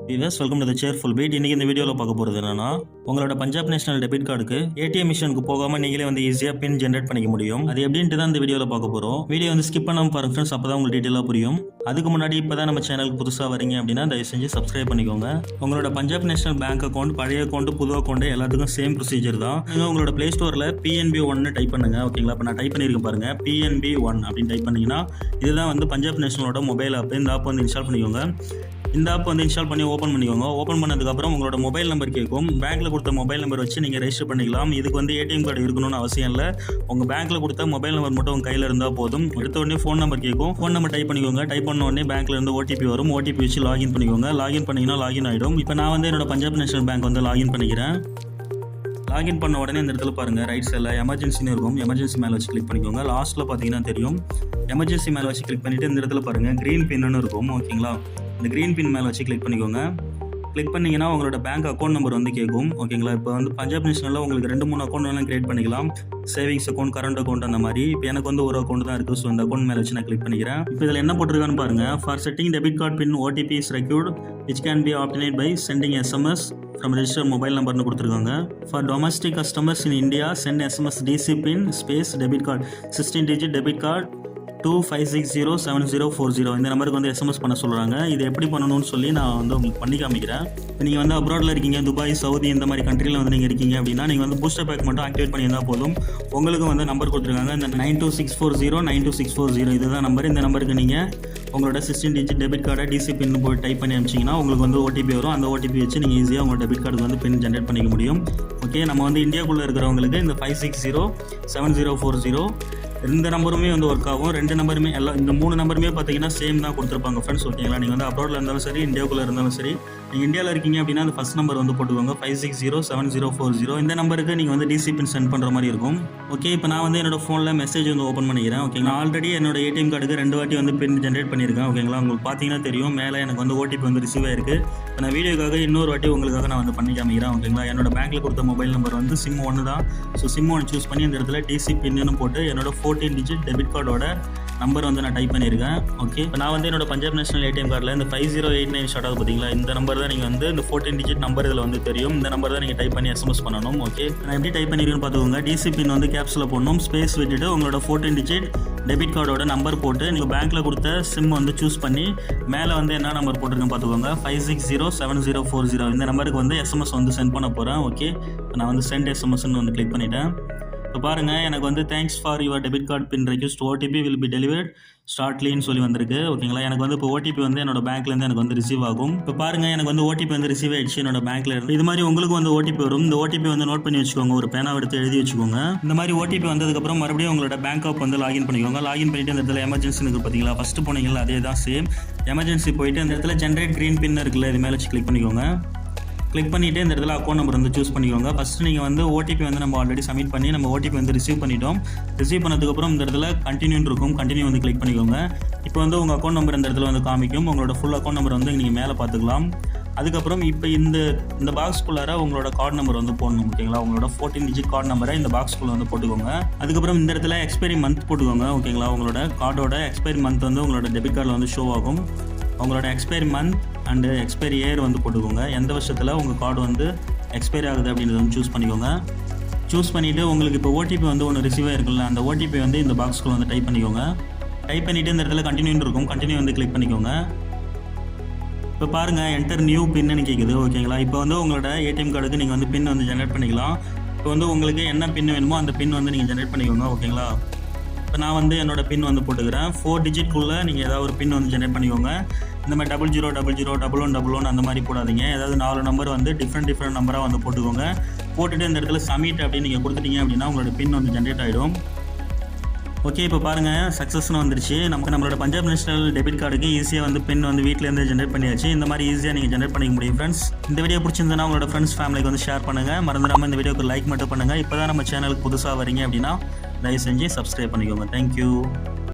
Viewers, welcome to the cheerful beat. இன்னைக்கு இந்த வீடியோவில் பார்க்க போகிறது என்னன்னா, உங்களோட பஞ்சாப் நேஷனல் டெபிட் கார்டுக்கு ஏடிஎம் மிஷினுக்கு போகாமல் நீங்களே வந்து ஈஸியாக பின் ஜென்ரேட் பண்ணிக்க முடியும். அது எப்படின்ட்டு தான் இந்த வீடியோவில் பார்க்க போகிறோம். வீடியோ வந்து ஸ்கிப் பண்ணாமல் பாருங்க ஃப்ரெண்ட்ஸ், அப்போ தான் உங்களுக்கு டீட்டெயிலாக புரியும். அதுக்கு முன்னாடி இப்போ தான் நம்ம சேனலுக்கு புதுசாக வரீங்க அப்படின்னா தயவு செஞ்சு சப்ஸ்கிரைப் பண்ணிக்கோங்க. உங்களோட பஞ்சாப் நேஷனல் பேங்க் அக்கௌண்ட், பழைய அக்கௌண்ட், புது அக்கௌண்ட் எல்லாத்துக்கும் சேம் ப்ரொசீஜர் தான். நீங்கள் உங்களோட ப்ளே ஸ்டோரில் PNB1 டைப் பண்ணுங்க. ஓகேங்களா, இப்போ நான் டைப் பண்ணியிருக்கேன் பாருங்க, PNB1 அப்படின்னு டைப் பண்ணிங்கன்னா இதுதான் வந்து பஞ்சாப் நேஷனலோட மொபைல் ஆப். இந்த ஆப் வந்து இன்ஸ்டால் பண்ணிக்கோங்க. இந்த ஆப் வந்து இன்ஸ்டால் பண்ணி ஓப்பன் பண்ணிக்கோங்க. ஓப்பன் பண்ணதுக்கப்புறம் உங்களோட மொபைல் நம்பர் கேட்கும். பேங்க்கில் கொடுத்த மொபைல் நம்பர் வச்சு நீங்கள் ரெஜிஸ்டர் பண்ணிக்கலாம். இதுக்கு வந்து ஏடிஎம் கார்டு இருக்கணும்னு அவசியம் இல்லை. உங்கள் பேங்க்கில் கொடுத்த மொபைல் நம்பர் மட்டும் உங்கள் கையில் இருந்தால் போதும். எடுத்த உடனே ஃபோன் நம்பர் கேட்கும். ஃபோன் நம்பர் டைப் பண்ணிக்கோங்க. டைப் பண்ண உடனே பேங்க்கில் இருந்து ஓடிபி வரும். ஓடிபி வச்சு லாகின் பண்ணிக்கோங்க. லாகின் பண்ணிங்கன்னா லாகின் ஆகிடும். இப்போ நான் வந்து என்னோட பஞ்சாப் நேஷனல் பேங்க் வந்து லாகின் பண்ணிக்கிறேன். லாகின் பண்ண உடனே இந்த இடத்துல பாருங்கள், ரைட் சைடில் எமர்ஜென்சின்னு இருக்கும். எமர்ஜென்சி மேலே வச்சு கிளிக் பண்ணிக்கோங்க. லாஸ்ட்டில் பார்த்தீங்கன்னா தெரியும், எமர்ஜென்சி மேலே வச்சு கிளிக் பண்ணிவிட்டு இந்த இடத்துல பாருங்கள் க்ரீன் பின்னு இருக்கும். ஓகேங்களா, இந்த க்ரீன் பின் மேலே வச்சு கிளிக் பண்ணிக்கோங்க. கிளிக் பண்ணிங்கன்னா உங்களோட பேங்க் அக்கௌண்ட் நம்பர் வந்து கேட்கும். ஓகேங்களா, இப்போ வந்து பஞ்சாப் நேஷனலில் உங்களுக்கு 2-3 அக்கௌண்ட் வேணாலும் கிரியேட் பண்ணிக்கலாம். சேவிங்ஸ் அக்கௌண்ட், கரண்ட் அக்கௌண்ட் அந்த மாதிரி. இப்போ எனக்கு வந்து ஒரு அக்கௌண்ட் தான் இருக்குது. ஸோ இந்த அக்கௌண்ட் மேலே வச்சு நான் கிளிக் பண்ணிக்கிறேன். இப்போ இதில் என்ன போட்டிருக்கான்னு பாருங்கள், for setting debit card pin OTP is required which can be obtained by sending SMS from registered mobile number கொடுத்துருக்காங்க. For domestic customers in India, send SMS DC pin space debit card 16 digit debit card 25607040 இந்த நம்பருக்கு வந்து SMS பண்ண சொல்கிறாங்க. இது எப்படி பண்ணணும்னு சொல்லி நான் வந்து உங்களுக்கு பண்ணி காமிக்கிறேன். இப்போ நீங்கள் வந்து அப்ராடில் இருக்கீங்க, துபாய், சவுதி இந்த மாதிரி கண்ட்ரியில் வந்து நீங்கள் இருக்கீங்க அப்படின்னா நீங்கள் வந்து பூஸ்டர் பேக் மட்டும் ஆக்டிவேட் பண்ணியிருந்தால் போதும். உங்களுக்கு வந்து நம்பர் கொடுத்துருக்காங்க, இந்த 92640 இதுதான் நம்பர். இந்த நம்பருக்கு நீங்கள் உங்களோட 16 digit டெபிட் கார்டை DC பின் போய் டைப் பண்ணி அனுப்பிச்சிங்கன்னா உங்களுக்கு வந்து OTP வரும். அந்த OTP வச்சு நீங்கள் ஈஸியாக உங்களோட டெபிட் கார்டுக்கு வந்து பின் ஜென்ரேட் பண்ணிக்க முடியும். ஓகே, நம்ம வந்து இந்தியாவுக்குள்ளே இருக்கிறவங்களுக்கு இந்த 5607040 இந்த நம்பருமே வந்து ஒர்க் ஆகும். 2 நம்பருமே இந்த 3 நம்பருமே பார்த்தீங்கன்னா சேம் தான் கொடுத்துருப்பாங்க ஃப்ரெண்ட்ஸ். ஓகேங்களா, நீங்கள் வந்து அப்ராடில் இருந்தாலும் சரி, இந்தியாவுக்குள்ளே இருந்தாலும் சரி, நீங்கள் இந்தியாவில் இருக்கீங்க அப்படின்னா அந்த ஃபஸ்ட் நம்பர் வந்து போட்டுக்கோங்க, 5607040. இந்த நம்பருக்கு நீங்கள் வந்து DC பின் சென்ட் பண்ணுற மாதிரி இருக்கும். ஓகே, இப்போ நான் வந்து என்னோட ஃபோனில் மெசேஜ் வந்து ஓப்பன் பண்ணிக்கிறேன். ஓகேங்களா, ஆல்ரெடி என்னோட ஏடிஎம் கார்டுக்கு 2 வாட்டி வந்து பின் ஜென்ரேட் பண்ணியிருக்கேன். ஓகேங்களா, உங்களுக்கு பார்த்தீங்கன்னா தெரியும், மேலே எனக்கு வந்து OTP வந்து ரிசீவ் ஆயிருக்கு. இப்போ நான் வீடியோக்காக இன்னொரு வாட்டி உங்களுக்காக நான் வந்து பண்ணி காமிக்கிறேன். ஓகேங்களா, என்னோட பேங்க்கில் கொடுத்த மொபைல் நம்பர் வந்து SIM1 தான். ஸோ SIM1 சூஸ் பண்ணி இந்த இடத்துல DC பின்னு போட்டு என்னோட 14 digit டெபிட் கார்டோட நம்பர் வந்து நான் டைப் பண்ணியிருக்கேன். ஓகே, இப்போ நான் வந்து என்னோட பஞ்சாப் நேஷனல் ஏடிஎம் கார்டில் இந்த 5089 ஸ்டார்ட் ஆகுது பார்த்தீங்களா, இந்த நம்பர் தான் நீங்கள் வந்து இந்த 14 digit நம்பர் இதில் வந்து தெரியும். இந்த நம்பர் தான் நீங்கள் டைப் பண்ணி SMS பண்ணணும். ஓகே, நான் எப்படி டைப் பண்ணியிருக்கேன்னு பார்த்துக்கோங்க. DC பின் வந்து கேப்ஸில் போடணும், ஸ்பேஸ் விட்டுட்டு உங்களோட 14 digit டெபிட் கார்டோட நம்பர் போட்டு நீங்கள் பேங்க்கில் கொடுத்த சிம் வந்து சூஸ் பண்ணி மேலே வந்து என்ன நம்பர் போட்டிருக்கேன் பார்த்துக்கோங்க, 5607040 இந்த நம்பருக்கு வந்து SMS வந்து சென்ட் பண்ண போகிறேன். ஓகே, நான் வந்து சென்ட் SMSன்னு வந்து கிளிக் பண்ணிட்டேன். இப்போ பாருங்கள், எனக்கு வந்து thanks for your debit card pin request OTP will be delivered ஷார்ட்லின்னு சொல்லி வந்திருக்கு. ஓகேங்களா, எனக்கு வந்து இப்போ OTP வந்து என்னோட பேங்க்லேருந்து எனக்கு வந்து ரிசீவ் ஆகும். இப்போ பாருங்கள், எனக்கு வந்து OTP வந்து ரிசீவ் ஆயிடுச்சு என்னோட பேங்க்ல இருந்து. இது மாதிரி உங்களுக்கு வந்து OTP வரும். இந்த OTP வந்து நோட் பண்ணி வச்சுக்கோங்க, ஒரு பேனாவை எடுத்து எழுதி வச்சுக்கோங்க. இந்த மாதிரி OTP வந்ததுக்கப்புறம் மறுபடியும் உங்களோட பேங்க் ஆப் வந்து லாகின் பண்ணிக்கோங்க. லாகின் பண்ணிட்டு இந்த இடத்துல எமர்ஜென்சி இருக்குது பார்த்தீங்களா, ஃபஸ்ட்டு போனீங்களா அதே தான் சேம். எமர்ஜென்சி போயிட்டு இந்த இடத்துல ஜென்ரேட் க்ரீன் பின் இருக்குல்ல, இது மேலே வச்சு கிளிக் பண்ணிக்கோங்க. கிளிக் பண்ணிவிட்டு இந்த இடத்துல அக்கௌண்ட் நம்பர் வந்து சூஸ் பண்ணிக்கோங்க. ஃபஸ்ட்டு நீங்கள் வந்து OTP வந்து நம்ம ஆல்ரெடி சப்மிட் பண்ணி நம்ம OTP வந்து ரிசீவ் பண்ணிட்டோம். ரிசீவ் பண்ணதுக்கப்புறம் இந்த இடத்துல கண்டினியூன்னு இருக்கும், கண்டினியூ வந்து கிளிக் பண்ணிக்கோங்க. இப்போ வந்து உங்கள் அக்கௌண்ட் நம்பர் இந்த இடத்துல வந்து காமிக்கும். உங்களோட ஃபுல் அக்கௌண்ட் நம்பர் வந்து நீங்கள் மேலே பார்த்துக்கலாம். அதுக்கப்புறம் இப்போ இந்த பாக்ஸ்குள்ளார உங்களோட கார்டு நம்பர் வந்து போடணும். ஓகேங்களா, உங்களோட 14 digit கார்டு நம்பரை இந்த பாக்ஸ்குள்ளே வந்து போட்டுக்கோங்க. அதுக்கப்புறம் இந்த இடத்துல எக்ஸ்பைரி மந்த் போட்டுக்கோங்க. ஓகேங்களா, உங்களோட கார்டோட எக்ஸ்பைரி மந்த் வந்து உங்களோட டெபிட் கார்டில் வந்து ஷோ ஆகும். உங்களோட expiry month and expiry year வந்து போட்டுக்கோங்க. எந்த வருஷத்தில் உங்கள் கார்டு வந்து எக்ஸ்பைரி ஆகுது அப்படின்றத வந்து சூஸ் பண்ணிக்கோங்க. சூஸ் பண்ணிவிட்டு உங்களுக்கு இப்போ OTP வந்து ஒன்று ரிசீவ் ஆகிருக்குல்ல, அந்த OTP வந்து இந்த பாக்ஸ்குள்ளே வந்து டைப் பண்ணிக்கோங்க. டைப் பண்ணிவிட்டு இந்த இடத்துல கண்டினியூன்னு இருக்கும், கண்டினியூ வந்து கிளிக் பண்ணிக்கோங்க. இப்போ பாருங்கள், என்டர் நியூ பின்னு கேட்குது. ஓகேங்களா, இப்போ வந்து உங்களோட ஏடிஎம் கார்டுக்கு நீங்கள் வந்து பின் வந்து ஜென்ரேட் பண்ணிக்கலாம். இப்போ வந்து உங்களுக்கு என்ன பின் வேணுமோ அந்த பின் வந்து நீங்கள் ஜென்ரேட் பண்ணிக்கோங்க. ஓகேங்களா, இப்போ நான் வந்து என்னோட பின் வந்து போட்டுக்கிறேன். 4 digitக்குள்ளே நீங்கள் ஏதாவது ஒரு பின் வந்து ஜென்ரேட் பண்ணிக்கோங்க. இந்த மாதிரி 00001111 அந்த மாதிரி போடாதீங்க. ஏதாவது 4 நம்பர் வந்து டிஃப்ரெண்ட் நம்பராக வந்து போட்டுக்கோங்க. போட்டுட்டு இந்த இடத்துல சப்மிட் அப்படின்னு நீங்கள் கொடுத்துட்டீங்க அப்படின்னா உங்களோட பின் வந்து ஜென்ரேட் ஆகிடும். ஓகே, இப்போ பாருங்கள், சக்ஸஸ்னு வந்துருச்சு. நம்மளோட பஞ்சாப் நேஷனல் டெபிட் கார்டுக்கு ஈஸியாக வந்து பின் வந்து வீட்டிலேருந்து ஜென்ரேட் பண்ணியாச்சு. இந்த மாதிரி ஈஸியாக நீங்கள் ஜென்ரேட் பண்ணிக்க முடியும் ஃப்ரெண்ட்ஸ். இந்த வீடியோ பிடிச்சிருந்தனா உங்களோட ஃப்ரெண்ட்ஸ் ஃபேமிலிக்கு வந்து ஷேர் பண்ணுங்கள். மறந்துடாமல் இந்த வீடியோக்கு லைக் மட்டும் பண்ணுங்கள். இப்போ தான் நம்ம சேனலுக்கு புதுசாக வரீங்க அப்படின்னா தயவு செஞ்சு சப்ஸ்கிரைப் பண்ணிக்கோங்க. தேங்க்யூ.